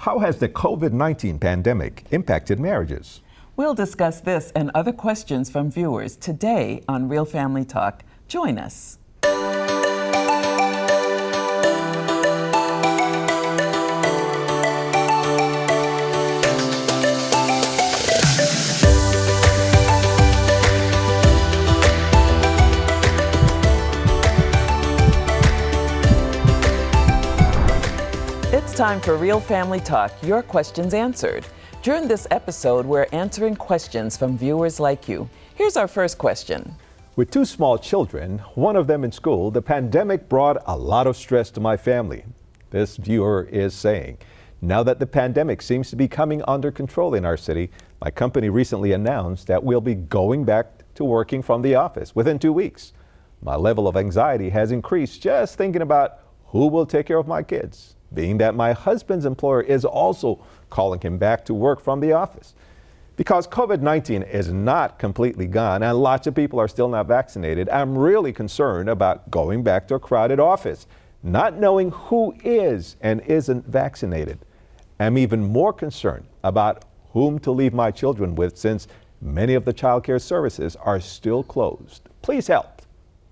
How has the COVID-19 pandemic impacted marriages? We'll discuss this and other questions from viewers today on Real Family Talk. Join us. It's time for Real Family Talk, your questions answered. During this episode, we're answering questions from viewers like you. Here's our first question. With two small children, one of them in school, the pandemic brought a lot of stress to my family. This viewer is saying, now that the pandemic seems to be coming under control in our city, my company recently announced that we'll be going back to working from the office within 2 weeks. My level of anxiety has increased just thinking about who will take care of my kids, being that my husband's employer is also calling him back to work from the office. Because COVID-19 is not completely gone and lots of people are still not vaccinated, I'm really concerned about going back to a crowded office, not knowing who is and isn't vaccinated. I'm even more concerned about whom to leave my children with since many of the child care services are still closed. Please help.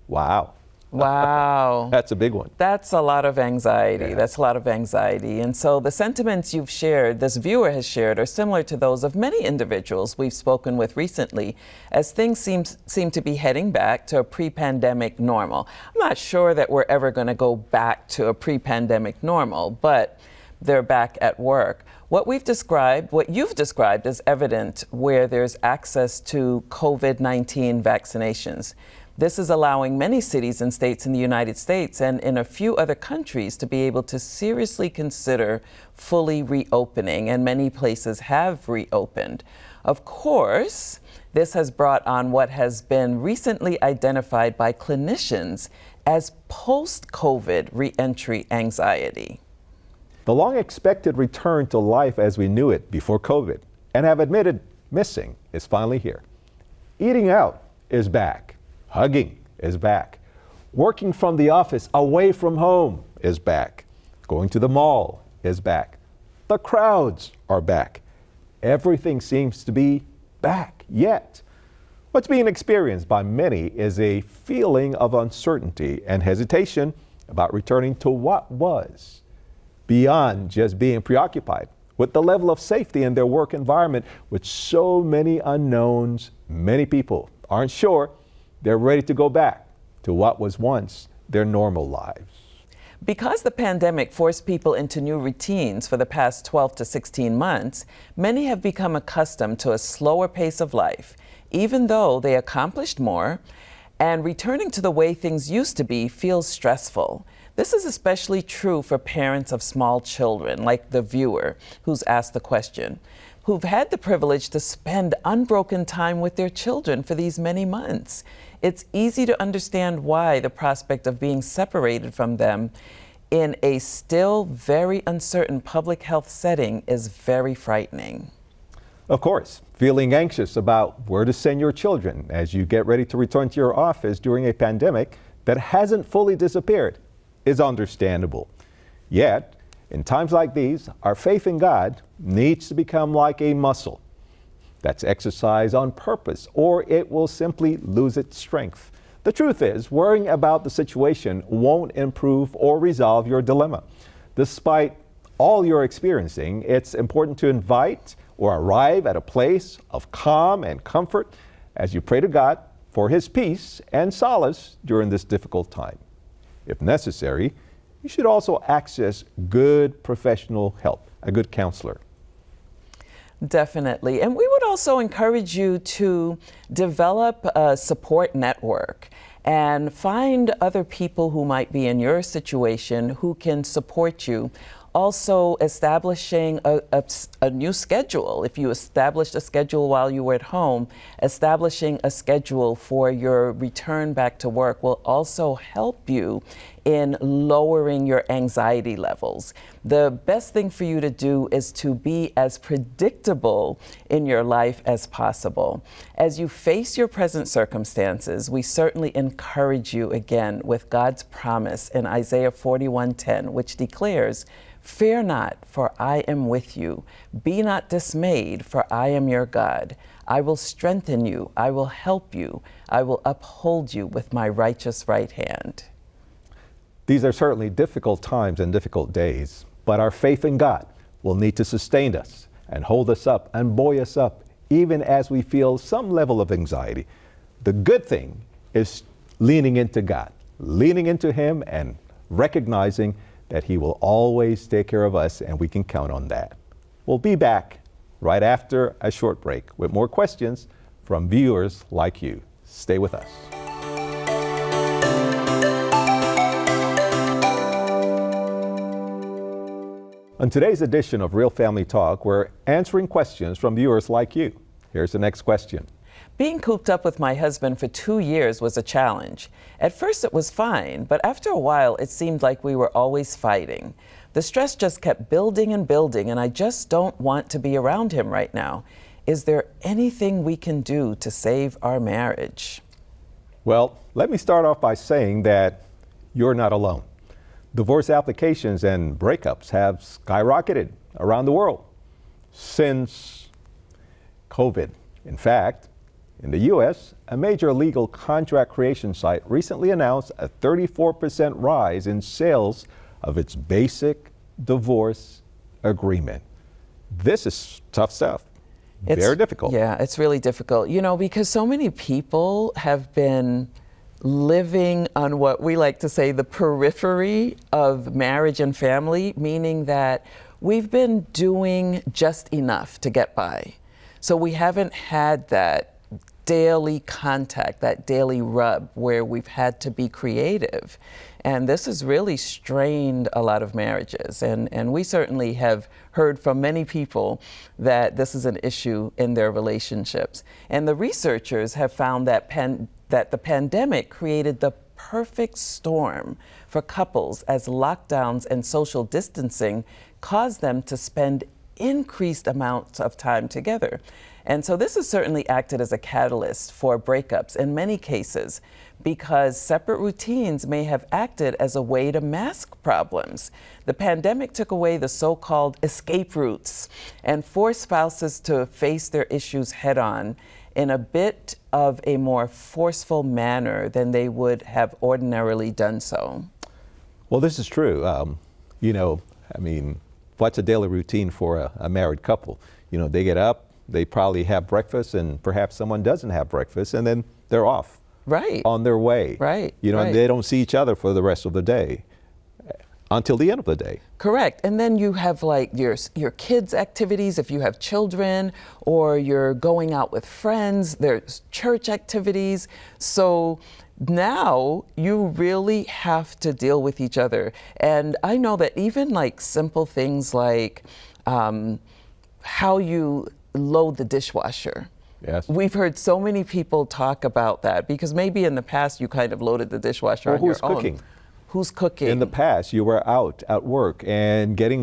Wow. Wow. That's a big one. That's a lot of anxiety. Yeah. That's a lot of anxiety. And so the sentiments you've shared, this viewer has shared, are similar to those of many individuals we've spoken with recently, as things seem to be heading back to a pre-pandemic normal. I'm not sure that we're ever going to go back to a pre-pandemic normal, but they're back at work. What you've described is evident where there's access to COVID-19 vaccinations. This is allowing many cities and states in the United States and in a few other countries to be able to seriously consider fully reopening, and many places have reopened. Of course, this has brought on what has been recently identified by clinicians as post-COVID reentry anxiety. The long-expected return to life as we knew it before COVID and have admitted missing is finally here. Eating out is back. Hugging is back. Working from the office away from home is back. Going to the mall is back. The crowds are back. Everything seems to be back, yet what's being experienced by many is a feeling of uncertainty and hesitation about returning to what was, beyond just being preoccupied with the level of safety in their work environment. With so many unknowns, many people aren't sure they're ready to go back to what was once their normal lives. Because the pandemic forced people into new routines for the past 12 to 16 months, many have become accustomed to a slower pace of life, even though they accomplished more, and returning to the way things used to be feels stressful. This is especially true for parents of small children, like the viewer who's asked the question, who've had the privilege to spend unbroken time with their children for these many months. It's easy to understand why the prospect of being separated from them in a still very uncertain public health setting is very frightening. Of course, feeling anxious about where to send your children as you get ready to return to your office during a pandemic that hasn't fully disappeared is understandable. Yet, in times like these, our faith in God needs to become like a muscle that's exercised on purpose, or it will simply lose its strength. The truth is, worrying about the situation won't improve or resolve your dilemma. Despite all you're experiencing, it's important to invite or arrive at a place of calm and comfort as you pray to God for His peace and solace during this difficult time. If necessary, you should also access good professional help, a good counselor. Definitely. And we would also encourage you to develop a support network and find other people who might be in your situation who can support you. Also establishing a new schedule. If you established a schedule while you were at home, establishing a schedule for your return back to work will also help you in lowering your anxiety levels. The best thing for you to do is to be as predictable in your life as possible. As you face your present circumstances, we certainly encourage you again with God's promise in Isaiah 41:10, which declares, "Fear not, for I am with you. Be not dismayed, for I am your God. I will strengthen you. I will help you. I will uphold you with my righteous right hand." These are certainly difficult times and difficult days, but our faith in God will need to sustain us and hold us up and buoy us up, even as we feel some level of anxiety. The good thing is leaning into God, leaning into Him and recognizing that He will always take care of us, and we can count on that. We'll be back right after a short break with more questions from viewers like you. Stay with us. On today's edition of Real Family Talk, we're answering questions from viewers like you. Here's the next question. Being cooped up with my husband for 2 years was a challenge. At first it was fine, but after a while it seemed like we were always fighting. The stress just kept building and building, and I just don't want to be around him right now. Is there anything we can do to save our marriage? Well, let me start off by saying that you're not alone. Divorce applications and breakups have skyrocketed around the world since COVID. In fact, in the U.S., a major legal contract creation site recently announced a 34% rise in sales of its basic divorce agreement. This is tough stuff. Very difficult. Yeah, it's really difficult. You know, because so many people have been living on what we like to say the periphery of marriage and family, meaning that we've been doing just enough to get by. So we haven't had that daily contact, that daily rub where we've had to be creative. And this has really strained a lot of marriages. And we certainly have heard from many people that this is an issue in their relationships. And the researchers have found that the pandemic created the perfect storm for couples as lockdowns and social distancing caused them to spend increased amounts of time together. And so this has certainly acted as a catalyst for breakups in many cases because separate routines may have acted as a way to mask problems. The pandemic took away the so-called escape routes and forced spouses to face their issues head on in a bit of a more forceful manner than they would have ordinarily done so. Well, this is true. What's a daily routine for a married couple? They get up, they probably have breakfast, and perhaps someone doesn't have breakfast, and then they're off. Right. On their way. Right. And they don't see each other for the rest of the day until the end of the day. Correct. And then you have like your kids' activities if you have children, or you're going out with friends, there's church activities. So now you really have to deal with each other. And I know that even like simple things like how you load the dishwasher. Yes. We've heard so many people talk about that because maybe in the past you kind of loaded the dishwasher on your own. Who's cooking? Who's cooking? In the past, you were out at work and grabbing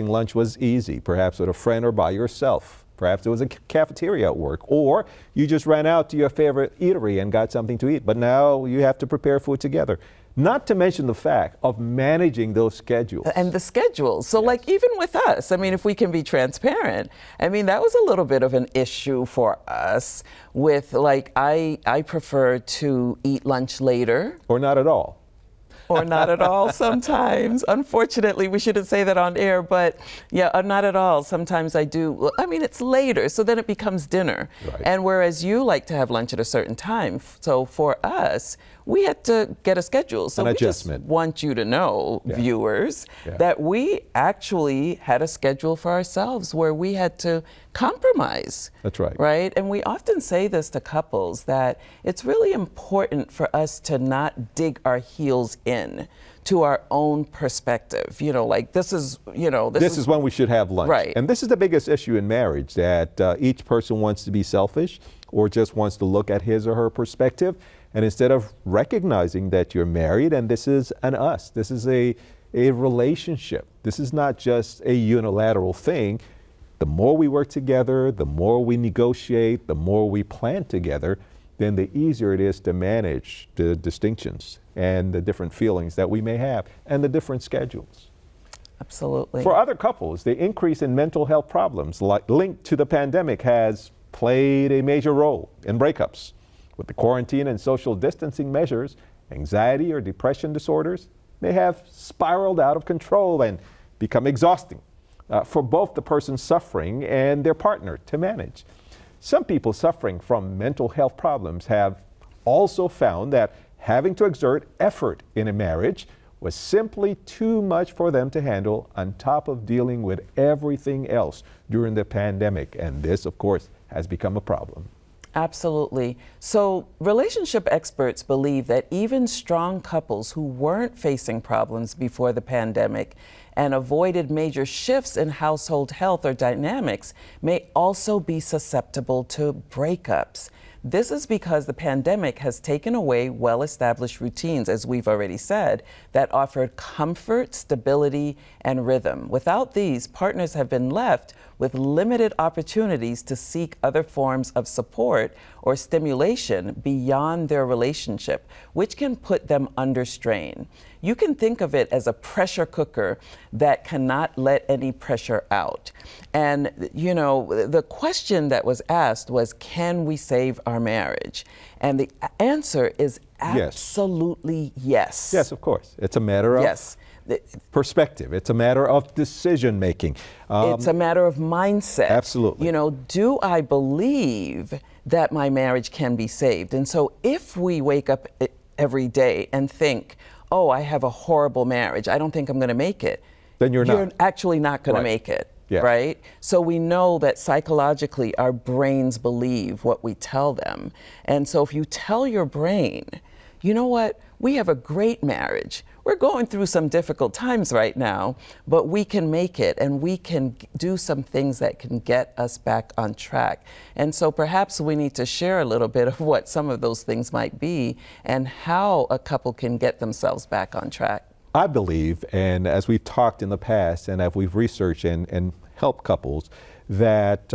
lunch was easy, perhaps with a friend or by yourself. Perhaps there was a cafeteria at work, or you just ran out to your favorite eatery and got something to eat. But now you have to prepare food together. Not to mention the fact of managing those schedules. And the schedules. So like even with us, if we can be transparent, that was a little bit of an issue for us with I prefer to eat lunch later. Or not at all. Or not at all sometimes. Unfortunately, we shouldn't say that on air, but yeah, not at all. Sometimes I do. It's later, so then it becomes dinner. Right. And whereas you like to have lunch at a certain time, so for us, we had to get a schedule. So we just want you to know, viewers, that we actually had a schedule for ourselves where we had to compromise. That's right. Right? And we often say this to couples, that it's really important for us to not dig our heels in to our own perspective. This is when we should have lunch. Right. And this is the biggest issue in marriage, that each person wants to be selfish or just wants to look at his or her perspective. And instead of recognizing that you're married and this is an us, this is a relationship, this is not just a unilateral thing. The more we work together, the more we negotiate, the more we plan together, then the easier it is to manage the distinctions and the different feelings that we may have and the different schedules. Absolutely. For other couples, the increase in mental health problems linked to the pandemic has played a major role in breakups. With the quarantine and social distancing measures, anxiety or depression disorders may have spiraled out of control and become exhausting for both the person suffering and their partner to manage. Some people suffering from mental health problems have also found that having to exert effort in a marriage was simply too much for them to handle on top of dealing with everything else during the pandemic. And this, of course, has become a problem. Absolutely. So relationship experts believe that even strong couples who weren't facing problems before the pandemic and avoided major shifts in household health or dynamics may also be susceptible to breakups. This is because the pandemic has taken away well-established routines, as we've already said, that offered comfort, stability, and rhythm. Without these, partners have been left with limited opportunities to seek other forms of support or stimulation beyond their relationship, which can put them under strain. You can think of it as a pressure cooker that cannot let any pressure out. And, you know, the question that was asked was, can we save our marriage? And the answer is absolutely yes. Yes, of course. It's a matter of perspective. It's a matter of decision making. It's a matter of mindset. Absolutely. You know, do I believe that my marriage can be saved? And so if we wake up every day and think, oh, I have a horrible marriage, I don't think I'm going to make it, then you're actually not going to make it. Yeah. Right? So we know that psychologically our brains believe what we tell them. And so if you tell your brain, you know what, we have a great marriage. We're going through some difficult times right now, but we can make it and we can do some things that can get us back on track. And so perhaps we need to share a little bit of what some of those things might be and how a couple can get themselves back on track. I believe, and as we've talked in the past and as we've researched and helped couples, that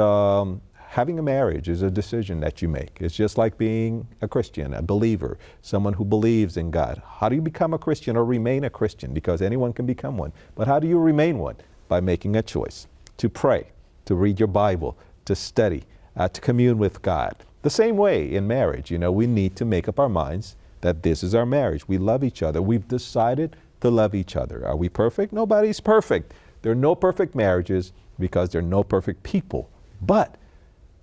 having a marriage is a decision that you make. It's just like being a Christian, a believer, someone who believes in God. How do you become a Christian or remain a Christian? Because anyone can become one. But how do you remain one? By making a choice to pray, to read your Bible, to study, to commune with God. The same way in marriage, you know, we need to make up our minds that this is our marriage. We love each other. We've decided to love each other. Are we perfect? Nobody's perfect. There are no perfect marriages because there are no perfect people. But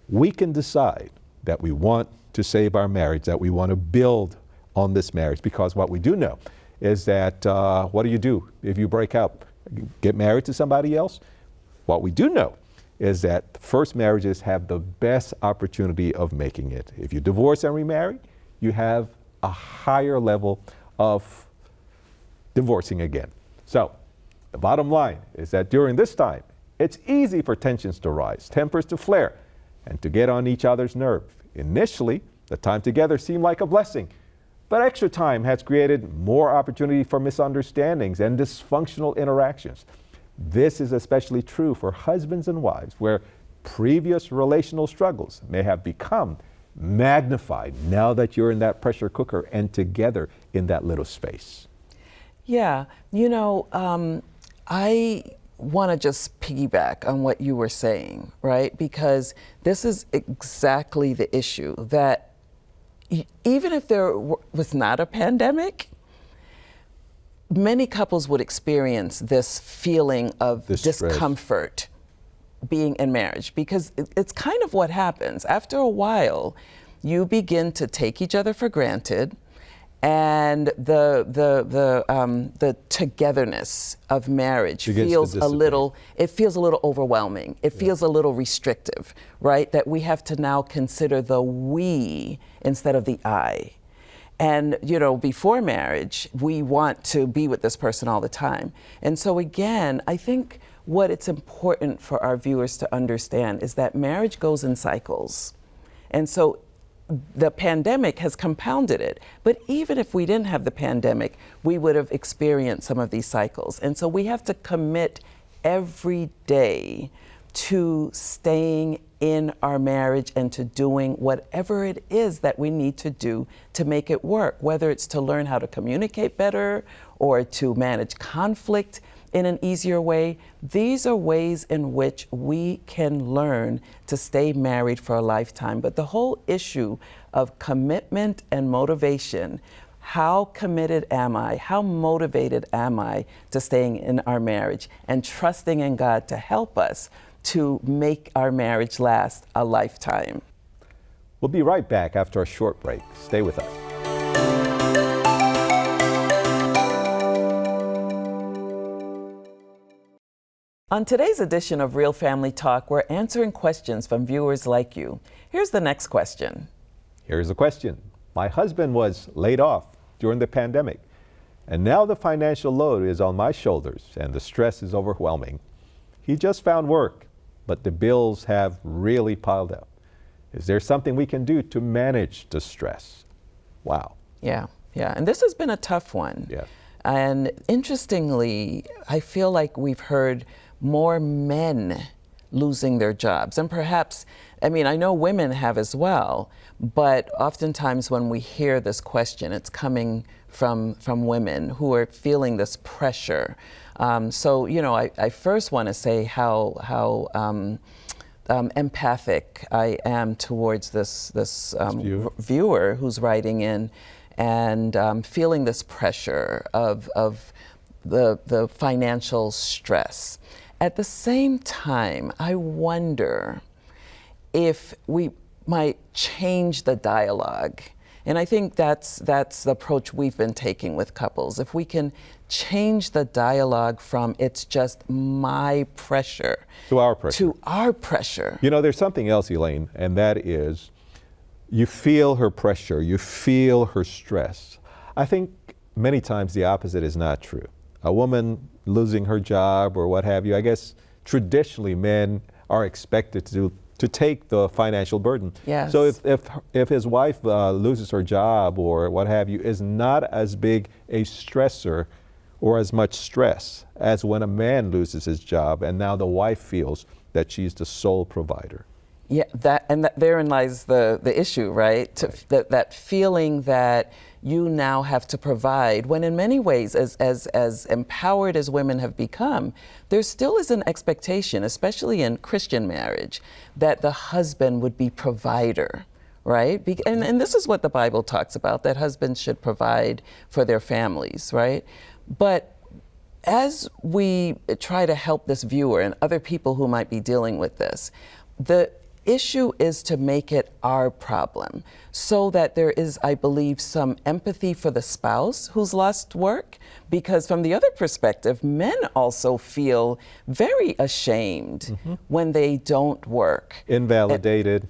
we can decide that we want to save our marriage, that we want to build on this marriage, because what we do know is that what do if you break up? Get married to somebody else? What we do know is that first marriages have the best opportunity of making it. If you divorce and remarry, you have a higher level of divorcing again. So the bottom line is that during this time, it's easy for tensions to rise, tempers to flare, and to get on each other's nerve. Initially, the time together seemed like a blessing, but extra time has created more opportunity for misunderstandings and dysfunctional interactions. This is especially true for husbands and wives, where previous relational struggles may have become magnified now that you're in that pressure cooker and together in that little space. Yeah, you know, I want to just piggyback on what you were saying, right? Because this is exactly the issue, that even if there was not a pandemic, many couples would experience this feeling of discomfort being in marriage, because it's kind of what happens. After a while, you begin to take each other for granted, and the togetherness of marriage feels a little overwhelming. It feels a little restrictive, right? That we have to now consider the we instead of the I. And, you know, before marriage, we want to be with this person all the time. And so again, I think what it's important for our viewers to understand is that marriage goes in cycles. And so the pandemic has compounded it. But even if we didn't have the pandemic, we would have experienced some of these cycles. And so we have to commit every day to staying in our marriage and to doing whatever it is that we need to do to make it work, whether it's to learn how to communicate better or to manage conflict in an easier way. These are ways in which we can learn to stay married for a lifetime. But the whole issue of commitment and motivation, how committed am I? How motivated am I to staying in our marriage and trusting in God to help us to make our marriage last a lifetime? We'll be right back after a short break. Stay with us. On today's edition of Real Family Talk, we're answering questions from viewers like you. Here's the next question. Here's a question. My husband was laid off during the pandemic, and now the financial load is on my shoulders and the stress is overwhelming. He just found work, but the bills have really piled up. Is there something we can do to manage the stress? Wow. Yeah. And this has been a tough one. Yeah. And interestingly, I feel like we've heard more men losing their jobs. And perhaps, I know women have as well, but oftentimes when we hear this question, it's coming from women who are feeling this pressure. So, I first want to say how empathic I am towards this viewer who's writing in and feeling this pressure of the financial stress. At the same time, I wonder if we might change the dialogue. And I think that's the approach we've been taking with couples. If we can change the dialogue from it's just my pressure to our pressure. To our pressure. There's something else, Elaine, and that is you feel her pressure, you feel her stress. I think many times the opposite is not true. A woman losing her job or what have you, I guess traditionally men are expected to take the financial burden. Yes. So if his wife loses her job or what have you, is not as big a stressor or as much stress as when a man loses his job and now the wife feels that she's the sole provider. Yeah, therein lies the issue, right? That feeling that you now have to provide, when in many ways, as empowered as women have become, there still is an expectation, especially in Christian marriage, that the husband would be provider, right? And this is what the Bible talks about, that husbands should provide for their families, right? But as we try to help this viewer and other people who might be dealing with this, the issue is to make it our problem so that there is, I believe, some empathy for the spouse who's lost work, because from the other perspective, men also feel very ashamed when they don't work. Invalidated,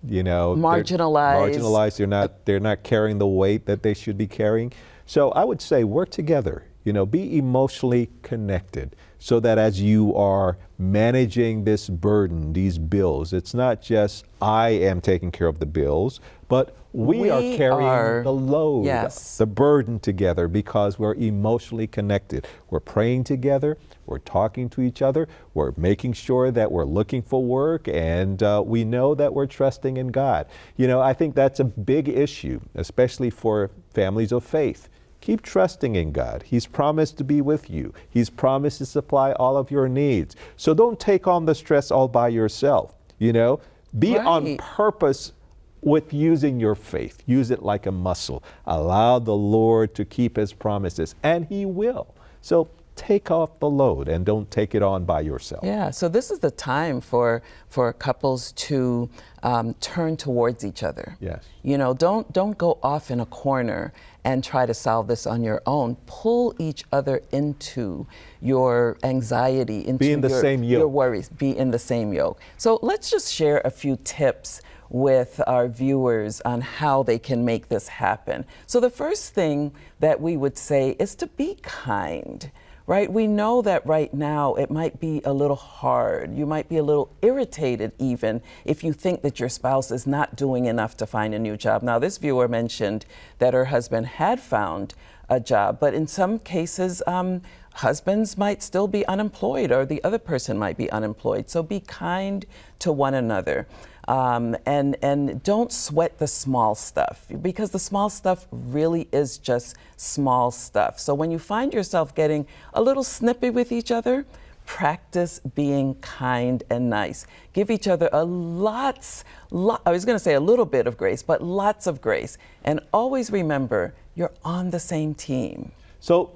marginalized. They're not carrying the weight that they should be carrying. So I would say work together, be emotionally connected so that as you are managing this burden, these bills, it's not just I am taking care of the bills, but we are carrying the load, yes, the burden together because we're emotionally connected. We're praying together, we're talking to each other, we're making sure that we're looking for work, and we know that we're trusting in God. I think that's a big issue, especially for families of faith. Keep trusting in God. He's promised to be with you. He's promised to supply all of your needs. So don't take on the stress all by yourself. Be right on purpose with using your faith. Use it like a muscle. Allow the Lord to keep His promises, and He will. So take off the load and don't take it on by yourself. Yeah, so this is the time for couples to turn towards each other. Yes. Don't go off in a corner and try to solve this on your own. Pull each other into your anxiety, into your worries. Be in the same yoke. So let's just share a few tips with our viewers on how they can make this happen. So the first thing that we would say is to be kind. right? We know that right now it might be a little hard. You might be a little irritated even if you think that your spouse is not doing enough to find a new job. Now, this viewer mentioned that her husband had found a job, but in some cases, husbands might still be unemployed or the other person might be unemployed. So be kind to one another. And don't sweat the small stuff, because the small stuff really is just small stuff. So when you find yourself getting a little snippy with each other, practice being kind and nice. Give each other I was going to say a little bit of grace, but lots of grace. And always remember, you're on the same team. So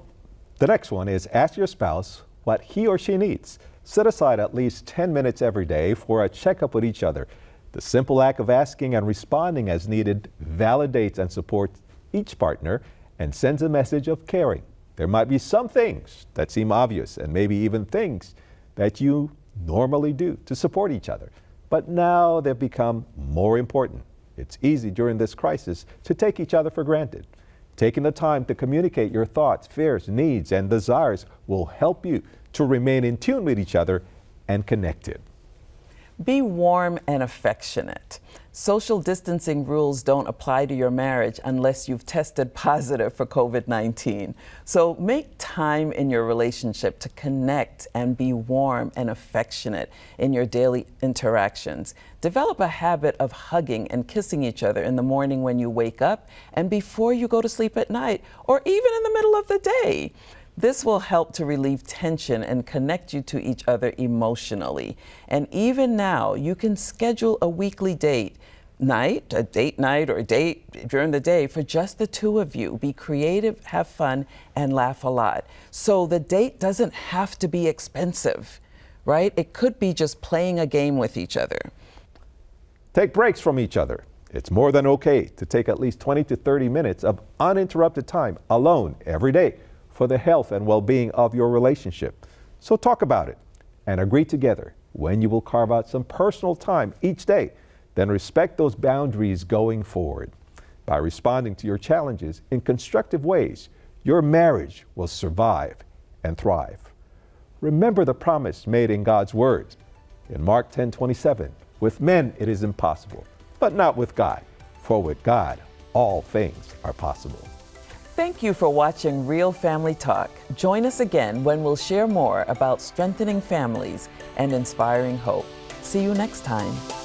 the next one is ask your spouse what he or she needs. Set aside at least 10 minutes every day for a checkup with each other. The simple act of asking and responding as needed validates and supports each partner and sends a message of caring. There might be some things that seem obvious and maybe even things that you normally do to support each other, but now they've become more important. It's easy during this crisis to take each other for granted. Taking the time to communicate your thoughts, fears, needs, and desires will help you to remain in tune with each other and connected. Be warm and affectionate. Social distancing rules don't apply to your marriage unless you've tested positive for COVID-19. So make time in your relationship to connect and be warm and affectionate in your daily interactions. Develop a habit of hugging and kissing each other in the morning when you wake up and before you go to sleep at night, or even in the middle of the day. This will help to relieve tension and connect you to each other emotionally. And even now, you can schedule a weekly date night, a date night or a date during the day for just the two of you. Be creative, have fun, and laugh a lot. So the date doesn't have to be expensive, right? It could be just playing a game with each other. Take breaks from each other. It's more than okay to take at least 20 to 30 minutes of uninterrupted time alone every day for the health and well-being of your relationship. So talk about it and agree together when you will carve out some personal time each day. Then respect those boundaries going forward. By responding to your challenges in constructive ways, your marriage will survive and thrive. Remember the promise made in God's Word. In Mark 10:27, with men it is impossible, but not with God, for with God all things are possible. Thank you for watching Real Family Talk. Join us again when we'll share more about strengthening families and inspiring hope. See you next time.